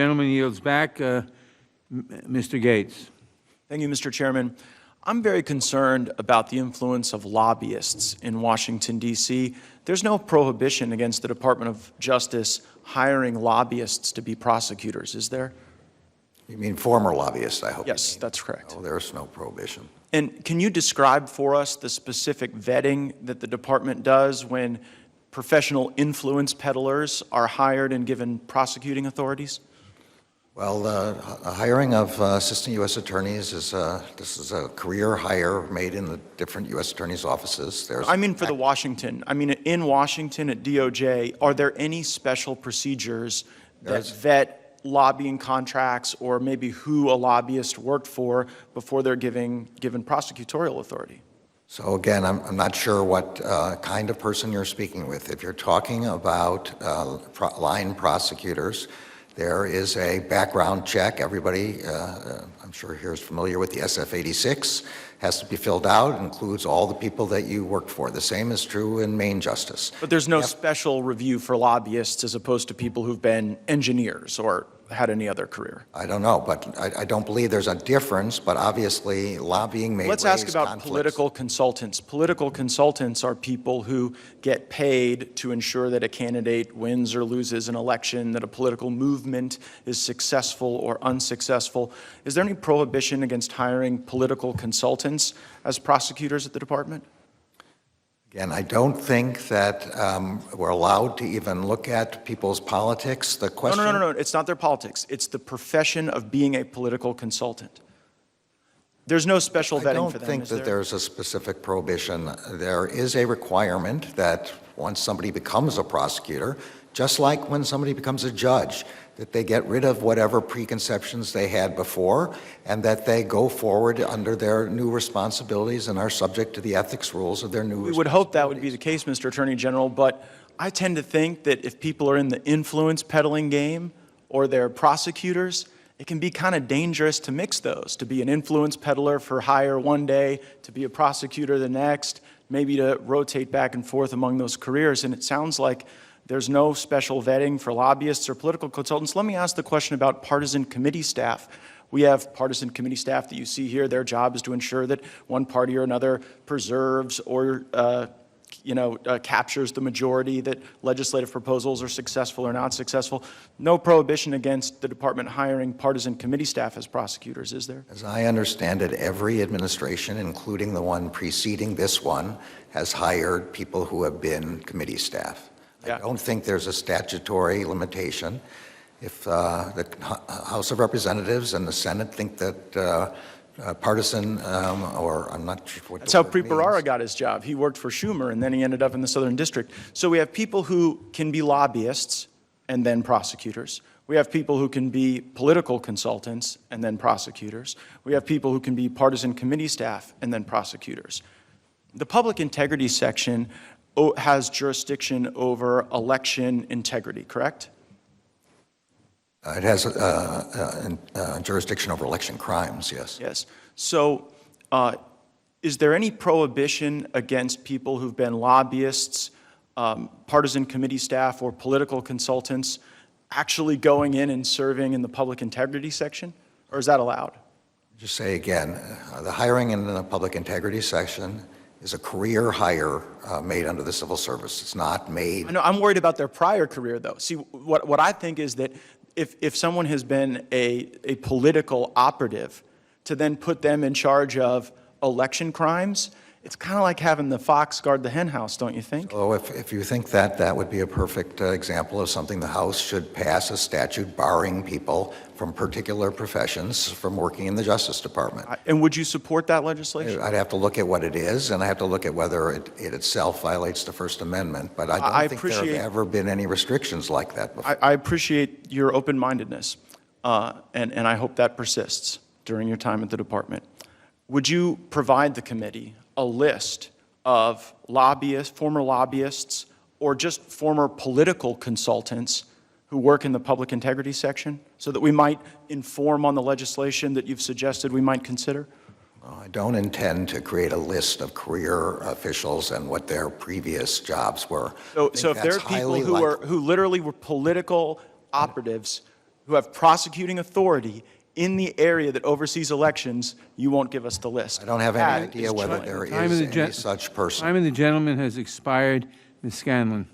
Gentleman yields back. Mr. Gaetz. Thank you, Mr. Chairman. I'm very concerned about the influence of lobbyists in Washington, D.C. There's no prohibition against the Department of Justice hiring lobbyists to be prosecutors, is there? You mean former lobbyists, I hope? Yes, that's correct. Oh, there's no prohibition. And can you describe for us the specific vetting that the department does when professional influence peddlers are hired and given prosecuting authorities? Well, the hiring of assistant U.S. attorneys is this is a career hire made in the different U.S. attorneys' offices. I mean for the Washington. I mean in Washington at DOJ, are there any special procedures that vet lobbying contracts or maybe who a lobbyist worked for before they're given prosecutorial authority? So again, I'm not sure what kind of person you're speaking with. If you're talking about line prosecutors, there is a background check. Everybody, I'm sure here is familiar with the SF-86, has to be filled out, includes all the people that you worked for. The same is true in Main Justice. But there's no special review for lobbyists as opposed to people who've been engineers or had any other career? I don't know, but I don't believe there's a difference, but obviously lobbying may raise conflicts. Let's ask about political consultants. Political consultants are people who get paid to ensure that a candidate wins or loses an election, that a political movement is successful or unsuccessful. Is there any prohibition against hiring political consultants as prosecutors at the department? Again, I don't think that we're allowed to even look at people's politics. The question... No. It's not their politics. It's the profession of being a political consultant. There's no special vetting for them, I don't think that there's a specific prohibition. There is a requirement that once somebody becomes a prosecutor, just like when somebody becomes a judge, that they get rid of whatever preconceptions they had before and that they go forward under their new responsibilities and are subject to the ethics rules of their new responsibilities. We would hope that would be the case, Mr. Attorney General, but I tend to think that if people are in the influence peddling game or they're prosecutors, it can be kind of dangerous to mix those, to be an influence peddler for hire one day, to be a prosecutor the next, maybe to rotate back and forth among those careers. And it sounds like there's no special vetting for lobbyists or political consultants. Let me ask the question about partisan committee staff. We have partisan committee staff that you see here. Their job is to ensure that one party or another preserves or captures the majority, that legislative proposals are successful or not successful. No prohibition against the department hiring partisan committee staff as prosecutors, is there? As I understand it, every administration, including the one preceding this one, has hired people who have been committee staff. I don't think there's a statutory limitation. If the House of Representatives and the Senate think that partisan, or I'm not sure what that's how Preparara got his job. He worked for Schumer, and then he ended up in the Southern District. So we have people who can be lobbyists and then prosecutors. We have people who can be political consultants and then prosecutors. We have people who can be partisan committee staff and then prosecutors. The public integrity section has jurisdiction over election integrity, correct? It has jurisdiction over election crimes, yes. Yes. So is there any prohibition against people who've been lobbyists, partisan committee staff, or political consultants actually going in and serving in the public integrity section, or is that allowed? Just say again, the hiring in the public integrity section is a career hire made under the civil service. It's not made... I know, I'm worried about their prior career, though. See, what I think is that if someone has been a political operative, to then put them in charge of election crimes, it's kind of like having the fox guard the henhouse, don't you think? So if you think that, that would be a perfect example of something the House should pass a statute barring people from particular professions from working in the Justice Department. And would you support that legislation? I'd have to look at what it is, and I have to look at whether it itself violates the First Amendment. But I don't think there have ever been any restrictions like that before. I appreciate your open-mindedness, and I hope that persists during your time at the department. Would you provide the committee a list of lobbyists, former lobbyists, or just former political consultants who work in the public integrity section so that we might inform on the legislation that you've suggested we might consider? I don't intend to create a list of career officials and what their previous jobs were. So if there are people who literally were political operatives who have prosecuting authority in the area that oversees elections, you won't give us the list. I don't have any That idea is whether chilling. there Time of is the any such person. Time of the gentleman has expired. Ms. Scanlon.